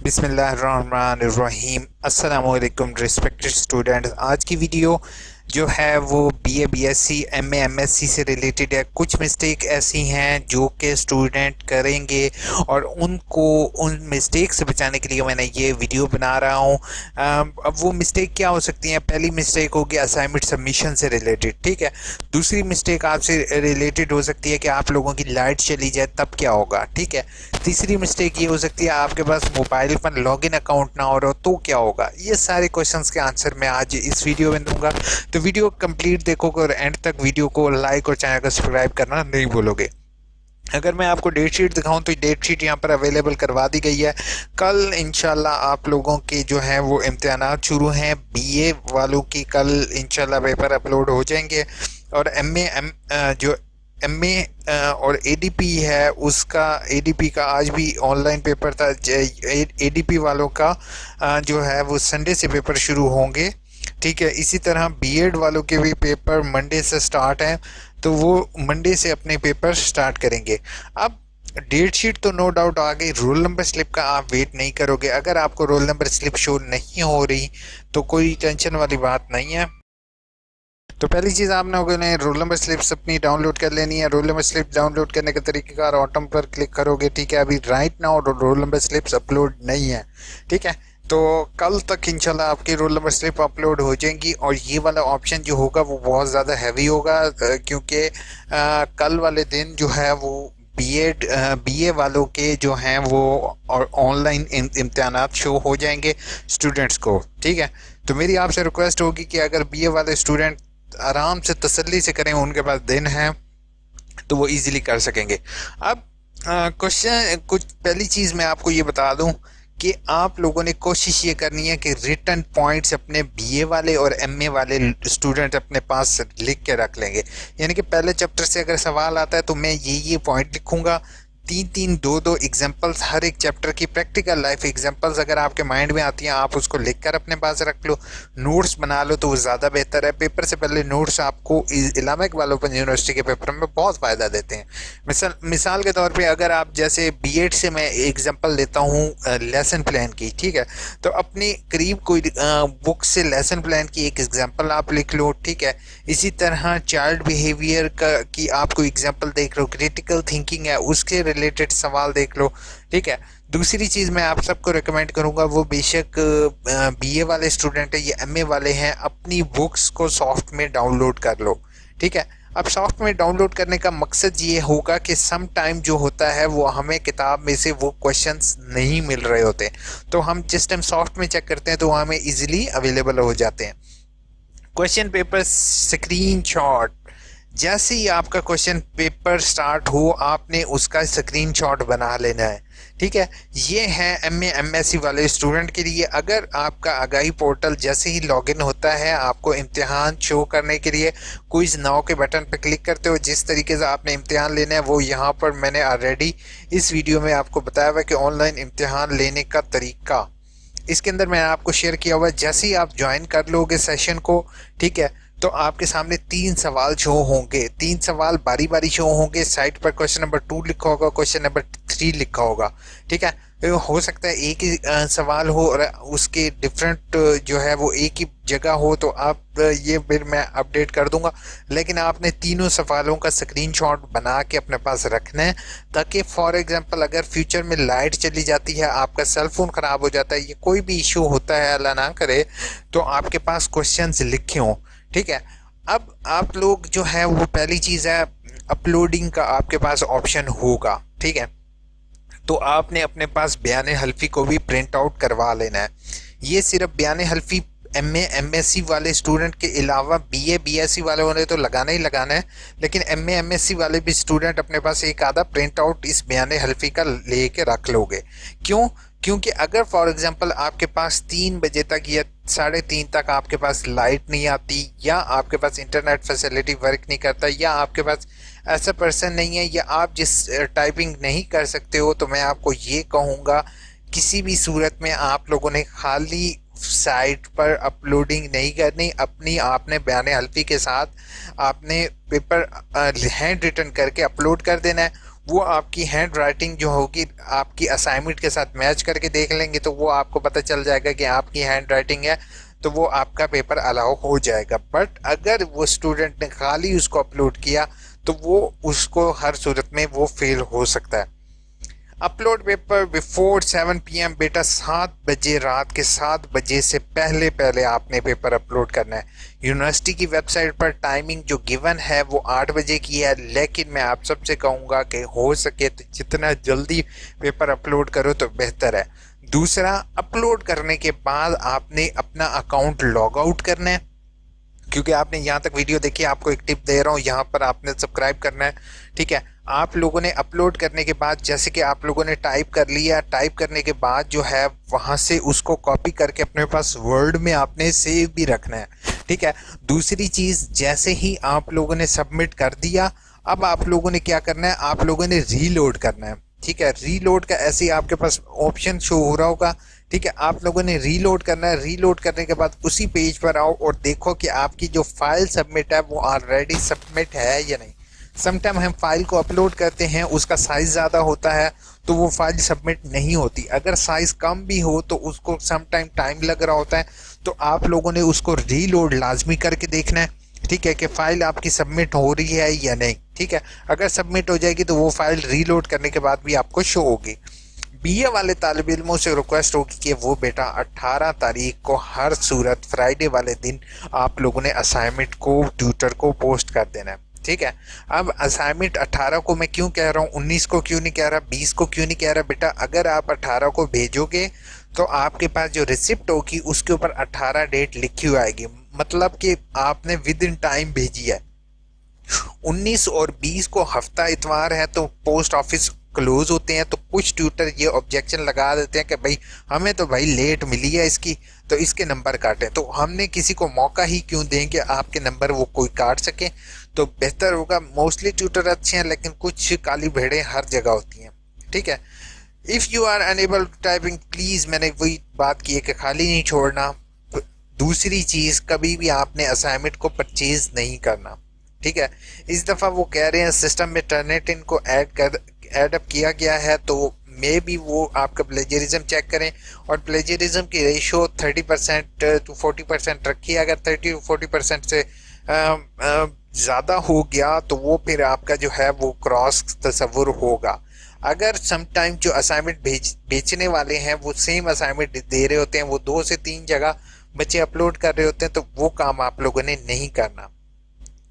बिस्मिल्लाहिर्रहमानिर्रहीम। अस्सलामु अलैकुम रिस्पेक्टेड स्टूडेंट्स। आज की वीडियो जो है वो बीए बीएससी एमए एमएससी से रिलेटेड है। कुछ मिस्टेक ऐसी हैं जो कि स्टूडेंट करेंगे और उनको उन मिस्टेक से बचाने के लिए मैंने ये वीडियो बना रहा हूँ। अब वो मिस्टेक क्या हो सकती हैं? पहली मिस्टेक होगी असाइनमेंट सबमिशन से रिलेटेड, ठीक है। दूसरी मिस्टेक आपसे रिलेटेड हो सकती है कि आप लोगों की लाइट चली जाए तब क्या होगा, ठीक है। तीसरी मिस्टेक ये हो सकती है आपके पास मोबाइल पर लॉगिन अकाउंट ना हो रहा हो तो क्या होगा। ये सारे क्वेश्चंस के आंसर मैं आज इस वीडियो में दूंगा, तो वीडियो कंप्लीट देखोगे और एंड तक वीडियो को लाइक और चैनल को सब्सक्राइब करना नहीं भूलोगे। अगर मैं आपको डेट शीट दिखाऊं तो डेट शीट यहाँ पर अवेलेबल करवा दी गई है। कल इंशाल्लाह आप लोगों के जो हैं वो इम्तिहानात शुरू हैं। बीए वालों की कल इंशाल्लाह पेपर अपलोड हो जाएंगे और एमए और एडीपी है उसका, एडीपी का आज भी ऑनलाइन पेपर था। एडीपी वालों का जो है वो संडे से पेपर शुरू होंगे, ठीक है। इसी तरह बीएड वालों के भी पेपर मंडे से स्टार्ट हैं, तो वो मंडे से अपने पेपर स्टार्ट करेंगे। अब डेट शीट तो नो डाउट आ गई, रोल नंबर स्लिप का आप वेट नहीं करोगे। अगर आपको रोल नंबर स्लिप शो नहीं हो रही तो कोई टेंशन वाली बात नहीं है। तो पहली चीज़ आपने होगी रोल नंबर स्लिप्स अपनी डाउनलोड कर लेनी है। रोल नंबर स्लिप डाउनलोड करने का तरीक़ाकार ऑटम पर क्लिक करोगे, ठीक है। अभी right now roll number slips upload नहीं है, ठीक है। तो कल तक इंशाल्लाह आपकी रोल नंबर स्लिप अपलोड हो जाएंगी और ये वाला ऑप्शन जो होगा वो बहुत ज़्यादा हैवी होगा, क्योंकि कल वाले दिन जो है वो बीए वालों के जो हैं वो और ऑनलाइन इम्तिहानात शो हो जाएंगे स्टूडेंट्स को, ठीक है। तो मेरी आपसे रिक्वेस्ट होगी कि अगर बीए वाले स्टूडेंट आराम से तसल्ली से करें, उनके पास दिन है तो वो इजीली कर सकेंगे। अब क्वेश्चन कुछ पहली चीज़ मैं आपको ये बता दूं कि आप लोगों ने कोशिश ये करनी है कि रिटन पॉइंट्स अपने बीए वाले और एमए वाले स्टूडेंट अपने पास लिख के रख लेंगे। यानी कि पहले चैप्टर से अगर सवाल आता है तो मैं ये पॉइंट लिखूंगा, 3-3, 2-2 एग्जाम्पल्स हर एक चैप्टर की, प्रैक्टिकल लाइफ एग्जाम्पल्स अगर आपके माइंड में आती हैं आप उसको लिखकर अपने पास रख लो, नोट्स बना लो तो वो ज़्यादा बेहतर है। पेपर से पहले नोट्स आपको इलामा इकबाल ओपन यूनिवर्सिटी के पेपर में बहुत फ़ायदा देते हैं। मिसाल के तौर पे अगर आप जैसे बीएड से मैं एग्जाम्पल लेता हूँ लेसन प्लान की, ठीक है। तो अपनी करीब कोई बुक से लेसन प्लान की एक एग्जाम्पल आप लिख लो, ठीक है। इसी तरह चाइल्ड बिहेवियर की आप कोई एग्जाम्पल देख लो, क्रिटिकल थिंकिंग है उसके रिलेटेड सवाल देख लो, ठीक है। दूसरी चीज़ मैं आप सबको रिकमेंड करूंगा, वो बेशक बीए वाले स्टूडेंट है या एमए वाले हैं, अपनी बुक्स को सॉफ्ट में डाउनलोड कर लो, ठीक है। अब सॉफ्ट में डाउनलोड करने का मकसद ये होगा कि सम टाइम जो होता है वो हमें किताब में से वो क्वेश्चंस नहीं मिल रहे होते, तो हम जिस टाइम सॉफ्ट में चेक करते हैं तो हमें इजीली अवेलेबल हो जाते हैं। क्वेश्चन पेपर स्क्रीनशॉट, जैसे ही आपका क्वेश्चन पेपर स्टार्ट हो आपने उसका स्क्रीनशॉट बना लेना है, ठीक है। ये है एमए एमएससी वाले स्टूडेंट के लिए। अगर आपका आगाही पोर्टल जैसे ही लॉगिन होता है आपको इम्तिहान शो करने के लिए क्विज नाउ के बटन पर क्लिक करते हो, जिस तरीके से आपने इम्तिहान लेना है वो यहाँ पर मैंने ऑलरेडी इस वीडियो में आपको बताया हुआ है कि ऑनलाइन इम्तिहान लेने का तरीका इसके अंदर मैंने आपको शेयर किया हुआ है। जैसे ही आप ज्वाइन कर लोगे सेशन को, ठीक है, तो आपके सामने 3 सवाल शो होंगे, 3 सवाल बारी बारी शो होंगे। साइड पर क्वेश्चन नंबर 2 लिखा होगा, क्वेश्चन नंबर 3 लिखा होगा, ठीक है। तो हो सकता है एक ही सवाल हो और उसके डिफरेंट जो है वो एक ही जगह हो, तो आप ये फिर मैं अपडेट कर दूंगा। लेकिन आपने तीनों सवालों का स्क्रीनशॉट बना के अपने पास रखना है, ताकि फॉर एग्जांपल अगर फ्यूचर में लाइट चली जाती है, आपका सेल फोन ख़राब हो जाता है, ये कोई भी इशू होता है अल्लाह ना करे, तो आपके पास क्वेश्चंस लिखे हों, ठीक है। अब आप लोग जो है वो पहली चीज़ है अपलोडिंग का आपके पास ऑप्शन होगा, ठीक है। तो आपने अपने पास बयान हल्फी को भी प्रिंट आउट करवा लेना है। ये सिर्फ बयान हल्फी एमए एमएससी वाले स्टूडेंट के अलावा बीए बीएससी वालों ने तो लगाना ही लगाना है, लेकिन एमए एमएससी वाले भी स्टूडेंट अपने पास एक आधा प्रिंट आउट इस बयान हल्फी का लेके रख लोगे। क्यों? क्योंकि अगर फॉर एग्जांपल आपके पास 3 बजे तक या 3:30 तक आपके पास लाइट नहीं आती, या आपके पास इंटरनेट फैसिलिटी वर्क नहीं करता, या आपके पास ऐसा पर्सन नहीं है, या आप जिस टाइपिंग नहीं कर सकते हो, तो मैं आपको ये कहूँगा किसी भी सूरत में आप लोगों ने खाली साइट पर अपलोडिंग नहीं करनी अपनी, आपने बयान हल्फी के साथ आपने पेपर हैंड रिटन करके अपलोड कर देना है। वो आपकी हैंड राइटिंग जो होगी आपकी असाइनमेंट के साथ मैच करके देख लेंगे तो वो आपको पता चल जाएगा कि आपकी हैंड राइटिंग है, तो वो आपका पेपर अलाउ हो जाएगा। बट अगर वो स्टूडेंट ने खाली उसको अपलोड किया तो वो उसको हर सूरत में वो फेल हो सकता है। अपलोड पेपर बिफोर 7 PM बेटा, 7 बजे, रात के 7 बजे से पहले पहले आपने पेपर अपलोड करना है। यूनिवर्सिटी की वेबसाइट पर टाइमिंग जो गिवन है वो 8 बजे की है, लेकिन मैं आप सबसे कहूँगा कि हो सके तो जितना जल्दी पेपर अपलोड करो तो बेहतर है। दूसरा, अपलोड करने के बाद आपने अपना अकाउंट लॉग आउट करना है, क्योंकि आपने यहाँ तक वीडियो देखी, आपको एक टिप दे रहा हूँ, यहाँ पर आपने सब्सक्राइब करना है। ठीक है, आप लोगों ने अपलोड करने के बाद जैसे कि आप लोगों ने टाइप कर लिया, टाइप करने के बाद जो है वहाँ से उसको कॉपी करके अपने पास वर्ड में आपने सेव भी रखना है। ठीक है, दूसरी चीज़, जैसे ही आप लोगों ने सबमिट कर दिया, अब आप लोगों ने क्या करना है, आप लोगों ने रीलोड करना है। ठीक है, रीलोड का ऐसे ही आपके पास ऑप्शन शो हो रहा होगा। ठीक है, आप लोगों ने रीलोड करना है। रीलोड करने के बाद उसी पेज पर आओ और देखो कि आपकी जो फाइल सबमिट है वो ऑलरेडी सबमिट है या नहीं। समटाइम हम फाइल को अपलोड करते हैं, उसका साइज़ ज़्यादा होता है तो वो फाइल सबमिट नहीं होती। अगर साइज़ कम भी हो तो उसको समटाइम टाइम लग रहा होता है, तो आप लोगों ने उसको रीलोड लाजमी करके देखना है। ठीक है, कि फाइल आपकी सबमिट हो रही है या नहीं। ठीक है, अगर सबमिट हो जाएगी तो वो फाइल रीलोड करने के बाद भी आपको शो होगी। बीए वाले तालिब इल्मों से रिक्वेस्ट होगी कि वो बेटा 18 तारीख को हर सूरत फ्राइडे वाले दिन आप लोगों ने असाइनमेंट को ट्यूटर को पोस्ट कर देना है। ठीक है, अब असाइनमेंट 18 को मैं क्यों कह रहा हूँ, 19 को क्यों नहीं कह रहा, 20 को क्यों नहीं कह रहा बेटा, अगर आप 18 को भेजोगे तो आपके पास जो रिसिप्ट होगी उसके ऊपर 18 डेट लिखी हुई आएगी, मतलब कि आपने विद इन टाइम भेजी है। 19 और 20 को हफ्ता इतवार है तो पोस्ट ऑफिस क्लोज होते हैं, तो कुछ ट्यूटर ये ऑब्जेक्शन लगा देते हैं कि भाई हमें तो भाई लेट मिली है इसकी, तो इसके नंबर काटें। तो हमने किसी को मौका ही क्यों दें कि आपके नंबर वो कोई काट सके, तो बेहतर होगा। मोस्टली ट्यूटर अच्छे हैं लेकिन कुछ काली भेड़ें हर जगह होती हैं। ठीक है, if you are unable typing please, मैंने वही बात की है कि खाली नहीं छोड़ना। दूसरी चीज़, कभी भी आपने असाइनमेंट को परचेज नहीं करना। ठीक है, इस दफ़ा वो कह रहे हैं सिस्टम में टर्निटिन को ऐड अप किया गया है, तो मे भी वो आपका प्लेजरिज्म चेक करें और प्लेजरिज्म की रेशो 30% to 40% रखी है। अगर 30 to 40% से ज़्यादा हो गया तो वो फिर आपका जो है वो क्रॉस तस्वुर होगा। अगर समटाइम जो असाइनमेंट बेचने वाले हैं वो सेम असाइनमेंट दे रहे होते हैं, वो 2 से 3 जगह बच्चे अपलोड कर रहे होते हैं, तो वो काम आप लोगों ने नहीं करना।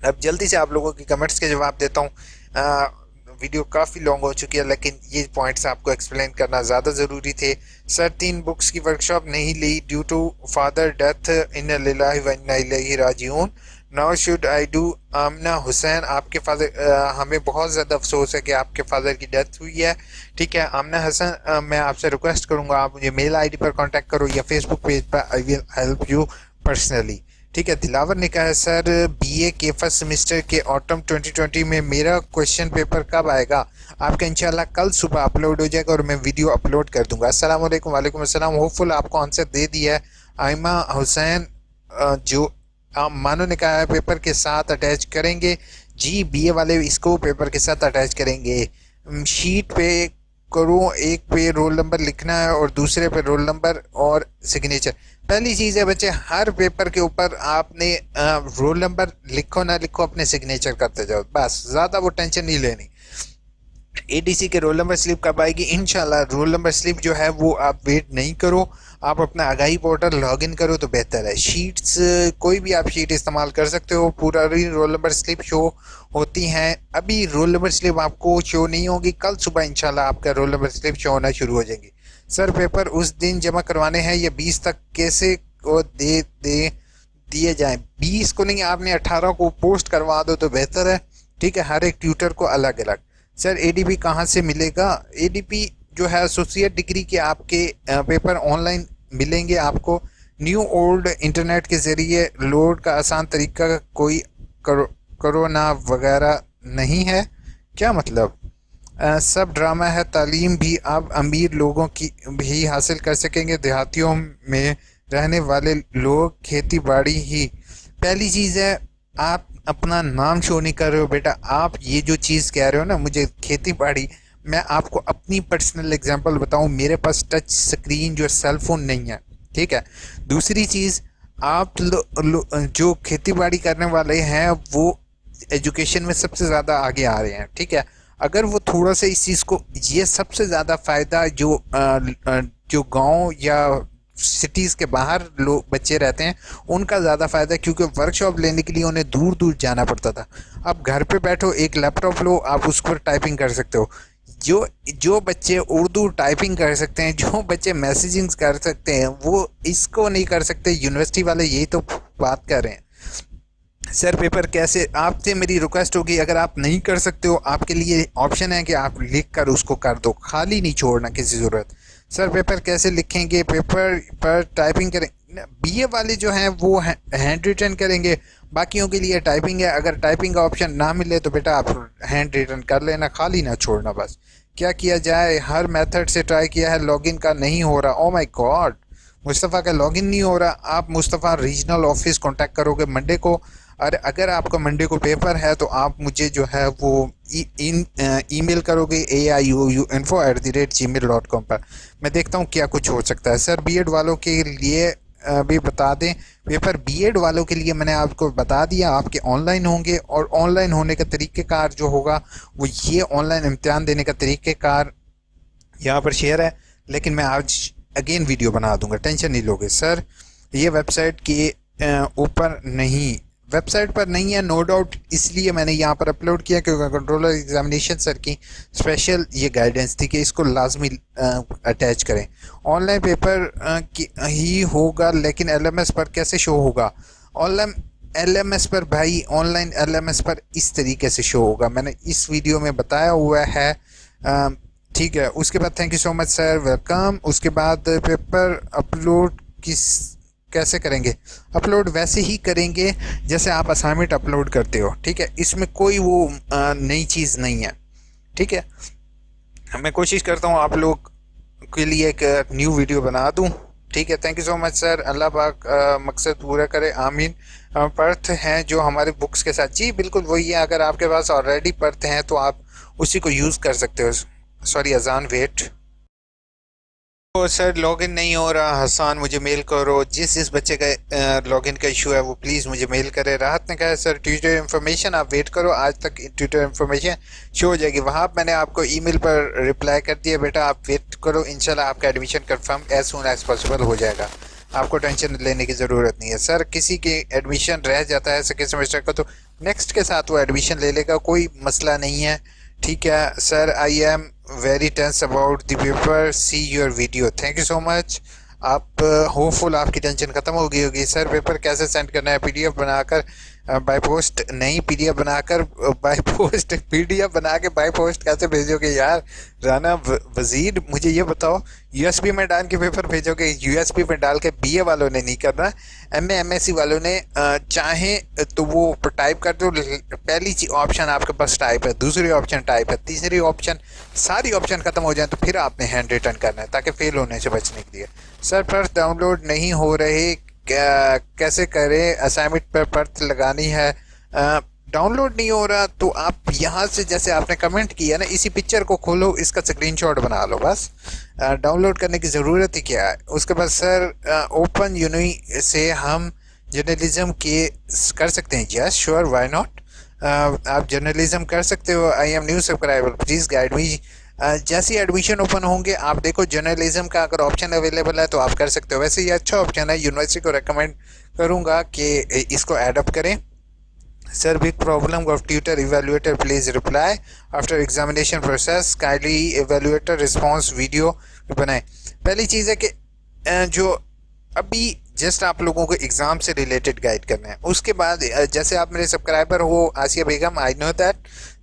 अब जल्दी से आप लोगों की कमेंट्स के जवाब देता हूँ। वीडियो काफ़ी लॉन्ग हो चुकी है लेकिन ये पॉइंट्स आपको एक्सप्लेन करना ज़्यादा ज़रूरी थे। सर 3 बुक्स की वर्कशॉप नहीं ली ड्यू टू फादर डेथ, इन्ना लिल्लाहि व इन्ना इलैहि राजिऊन, नाउ शुड आई डू। आमना हुसैन, आपके फादर, हमें बहुत ज़्यादा अफसोस है कि आपके फादर की डेथ हुई है। ठीक है आमना हसन, मैं आपसे रिक्वेस्ट करूँगा आप मुझे मेल आईडी पर कांटेक्ट करो या फेसबुक पेज पर, I will help you personally. ठीक है, दिलावर ने कहा है सर बीए के फर्स्ट सेमेस्टर के ऑटम 2020 में मेरा क्वेश्चन पेपर कब आएगा? आपका इंशाल्लाह कल सुबह अपलोड हो जाएगा और मैं वीडियो अपलोड कर दूंगा। अस्सलाम वालेकुम। वालेकुम अस्सलाम। होपफुल आपको आंसर दे दिया है। आयमा हुसैन, जो मानो ने कहा है पेपर के साथ अटैच करेंगे। जी, बीए वाले इसको पेपर के साथ अटैच करेंगे। शीट पे करूँ, एक पे रोल नंबर लिखना है और दूसरे पे रोल नंबर और सिग्नेचर। पहली चीज़ है बच्चे, हर पेपर के ऊपर आपने रोल नंबर लिखो ना लिखो, अपने सिग्नेचर करते जाओ, बस, ज़्यादा वो टेंशन नहीं लेनी। एडीसी के रोल नंबर स्लिप कब आएगी? इंशाल्लाह रोल नंबर स्लिप जो है वो आप वेट नहीं करो, आप अपना आगाही पोर्टल लॉगिन करो तो बेहतर है। शीट्स, कोई भी आप शीट इस्तेमाल कर सकते हो, पूरा रोल नंबर स्लिप शो होती हैं। अभी रोल नंबर स्लिप आपको शो नहीं होगी, कल सुबह इंशाल्लाह आपका रोल नंबर स्लिप शो होना शुरू हो जाएंगी। सर पेपर उस दिन जमा करवाने हैं या 20 तक कैसे को दिए जाएं? 20 को नहीं, आपने 18 को पोस्ट करवा दो तो बेहतर है। ठीक है, हर एक ट्यूटर को अलग अलग। सर एडीपी कहाँ से मिलेगा? एडीपी जो है एसोसिएट डिग्री के आपके पेपर ऑनलाइन मिलेंगे आपको। न्यू ओल्ड इंटरनेट के ज़रिए लोड का आसान तरीका कोई कोरोना वगैरह नहीं है क्या? मतलब सब ड्रामा है। तालीम भी अब अमीर लोगों की भी हासिल कर सकेंगे, देहातियों में रहने वाले लोग खेती बाड़ी ही। पहली चीज़ है, आप अपना नाम शो नहीं कर रहे हो बेटा। आप ये जो चीज़ कह रहे हो ना मुझे खेती बाड़ी, मैं आपको अपनी पर्सनल एग्जांपल बताऊं, मेरे पास टच स्क्रीन जो सेल फोन नहीं है, ठीक है। दूसरी चीज़, आप जो खेती बाड़ी करने वाले हैं वो एजुकेशन में सबसे ज़्यादा आगे आ रहे हैं, ठीक है। अगर वो थोड़ा सा इस चीज़ को, ये सबसे ज़्यादा फ़ायदा जो गांव या सिटीज़ के बाहर लोग बच्चे रहते हैं उनका ज़्यादा फ़ायदा है, क्योंकि वर्कशॉप लेने के लिए उन्हें दूर दूर जाना पड़ता था। अब घर पे बैठो, एक लैपटॉप लो, आप उस पर टाइपिंग कर सकते हो। जो जो बच्चे उर्दू टाइपिंग कर सकते हैं, जो बच्चे मैसेजिंग कर सकते हैं, वो इसको नहीं कर सकते। यूनिवर्सिटी वाले यही तो बात कर रहे हैं। सर पेपर कैसे, आपसे मेरी रिक्वेस्ट होगी, अगर आप नहीं कर सकते हो आपके लिए ऑप्शन है कि आप लिख कर उसको कर दो, खाली नहीं छोड़ना किसी ज़रूरत। सर पेपर कैसे लिखेंगे, पेपर पर टाइपिंग करें। बीए वाले जो हैं वो हैंड रिटन करेंगे, बाकियों के लिए टाइपिंग है। अगर टाइपिंग का ऑप्शन ना मिले तो बेटा आप हैंड रिटन कर लेना, खाली ना छोड़ना बस। क्या किया जाए, हर मेथड से ट्राई किया है, लॉगिन का नहीं हो रहा। ओ माय गॉड, मुस्तफ़ा का लॉगिन नहीं हो रहा। आप मुस्तफ़ा रीजनल ऑफिस कांटेक्ट करोगे मंडे को, और अगर आपका मंडे को पेपर है तो आप मुझे जो है वो ईमेल करोगे AIOUINFOO@gmail.com पर। मैं देखता हूँ क्या कुछ हो सकता है। सर बीएड वालों के लिए भी बता दें, पेपर बीएड वालों के लिए मैंने आपको बता दिया, आपके ऑनलाइन होंगे, और ऑनलाइन होने का तरीक़ेकार जो होगा वो ये ऑनलाइन इम्तिहान देने का तरीक़ेकार यहाँ पर शेयर है, लेकिन मैं आज अगेन वीडियो बना दूंगा, टेंशन नहीं लोगे। सर ये वेबसाइट के ऊपर नहीं, वेबसाइट पर नहीं है, नो डाउट, इसलिए मैंने यहाँ पर अपलोड किया क्योंकि कंट्रोलर एग्जामिनेशन सर की स्पेशल ये गाइडेंस थी कि इसको लाजमी अटैच करें। ऑनलाइन पेपर ही होगा, लेकिन एलएमएस पर कैसे शो होगा? ऑनलाइन एलएमएस पर भाई, ऑनलाइन एलएमएस पर इस तरीके से शो होगा, मैंने इस वीडियो में बताया हुआ है, ठीक है। उसके बाद thank you so much sir, welcome. उसके बाद पेपर अपलोड कैसे करेंगे? अपलोड वैसे ही करेंगे जैसे आप असाइनमेंट अपलोड करते हो, ठीक है। इसमें कोई वो नई चीज़ नहीं है, ठीक है। मैं कोशिश करता हूँ आप लोग के लिए एक न्यू वीडियो बना दूँ, ठीक है। Thank you so much sir, अल्लाह पाक मकसद पूरा करे, आमीन। पर्थ हैं जो हमारे बुक्स के साथ, जी बिल्कुल वही है। अगर आपके पास ऑलरेडी पर्थ हैं तो आप उसी को यूज़ कर सकते हो। सॉरी अजान, वेट। तो सर लॉगिन नहीं हो रहा, हसान मुझे मेल करो। जिस बच्चे का लॉगिन का इशू है वो प्लीज़ मुझे मेल करे। राहत ने कहा है सर ट्विटर इन्फॉर्मेशन, आप वेट करो, आज तक ट्विटर इन्फॉर्मेशन शो हो जाएगी। वहाँ मैंने आपको ईमेल पर रिप्लाई कर दिया, बेटा आप वेट करो, इंशाल्लाह आपका admission confirm as soon as possible हो जाएगा, आपको टेंशन लेने की ज़रूरत नहीं है। सर किसी के एडमिशन रह जाता है सेकेंड सेमेस्टर का तो नेक्स्ट के साथ वो एडमिशन ले लेगा, कोई मसला नहीं है, ठीक है। Sir I am very tense about the paper, see your video, thank you so much. आप होपफुल आपकी टेंशन ख़त्म हो गई होगी। सर पेपर कैसे सेंड करना है? पीडीएफ बनाकर बाय पोस्ट नहीं, पीडीएफ बनाकर बाय पोस्ट, पीडीएफ बना के बाय पोस्ट कैसे भेजोगे यार? राना वजीर मुझे ये बताओ, यूएसबी में डाल के पेपर भेजोगे? यूएसबी में डाल के बीए वालों ने नहीं करना, एमए एमएससी वालों ने चाहे तो वो टाइप कर दो। पहली ऑप्शन आपके पास टाइप है, दूसरी ऑप्शन टाइप है, तीसरी ऑप्शन, सारी ऑप्शन खत्म हो जाए तो फिर आपने हैंड रिटर्न करना है ताकि फेल होने से बचने के लिए। सर पर्थ डाउनलोड नहीं हो रहे, कैसे करें? असाइनमेंट पर पर्थ लगानी है, डाउनलोड नहीं हो रहा तो आप यहाँ से जैसे आपने कमेंट किया ना, इसी पिक्चर को खोलो, इसका स्क्रीनशॉट बना लो बस, डाउनलोड करने की ज़रूरत ही क्या है। उसके बाद सर ओपन यूनि से हम जर्नलिज्म के कर सकते हैं? यस श्योर, व्हाई नॉट, आप जर्नलिज्म कर सकते हो। I am new subscriber, please guide me. जैसे एडमिशन ओपन होंगे आप देखो जर्नलिज्म का अगर ऑप्शन अवेलेबल है तो आप कर सकते हो। वैसे ये अच्छा ऑप्शन है, यूनिवर्सिटी को रेकमेंड करूँगा कि इसको एडअप करें। Sir big problem of tutor evaluator, please reply after examination process, kindly evaluator response video बनाएं। पहली चीज़ है कि जो अभी जस्ट आप लोगों को एग्ज़ाम से रिलेटेड गाइड करना है, उसके बाद जैसे आप मेरे सब्सक्राइबर हो आसिया बेगम, आई नो दैट,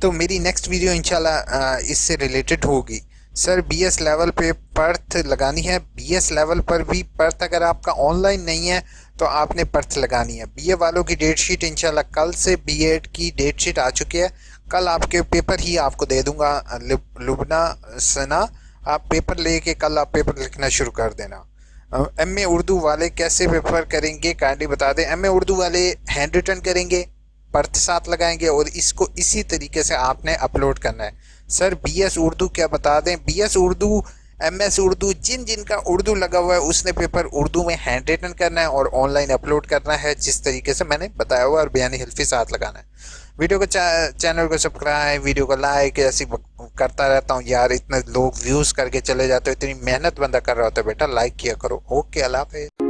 तो मेरी नेक्स्ट वीडियो इंशाल्लाह इससे रिलेटेड होगी। सर बीएस लेवल पे पर्थ लगानी है, बीएस लेवल पर भी पर्थ अगर आपका ऑनलाइन नहीं है तो आपने पर्थ लगानी है। बीए वालों की डेट शीट इंशाल्लाह कल से बीएड की डेट शीट आ चुकी है, कल आपके पेपर ही आपको दे दूंगा। लुबना सना, आप पेपर लेके कल आप पेपर लिखना शुरू कर देना। एमए उर्दू वाले कैसे पेपर करेंगे काइंडली बता दें। एमए उर्दू वाले हैंड रिटन करेंगे, पर्थ साथ लगाएंगे और इसको इसी तरीके से आपने अपलोड करना है। सर बीएस उर्दू क्या बता दें, बीएस उर्दू, एमएस उर्दू, जिन जिनका उर्दू लगा हुआ है उसने पेपर उर्दू में हैंड रिटन करना है और ऑनलाइन अपलोड करना है जिस तरीके से मैंने बताया हुआ, और बयानी हिल्फी साथ लगाना है। वीडियो को चैनल को सब्सक्राइब, वीडियो को लाइक, ऐसी करता रहता हूँ यार, इतने लोग व्यूज़ करके चले जाते हो, इतनी मेहनत बंदा कर रहा होता है बेटा, लाइक किया करो। ओके, अल्लाह हाफिज़।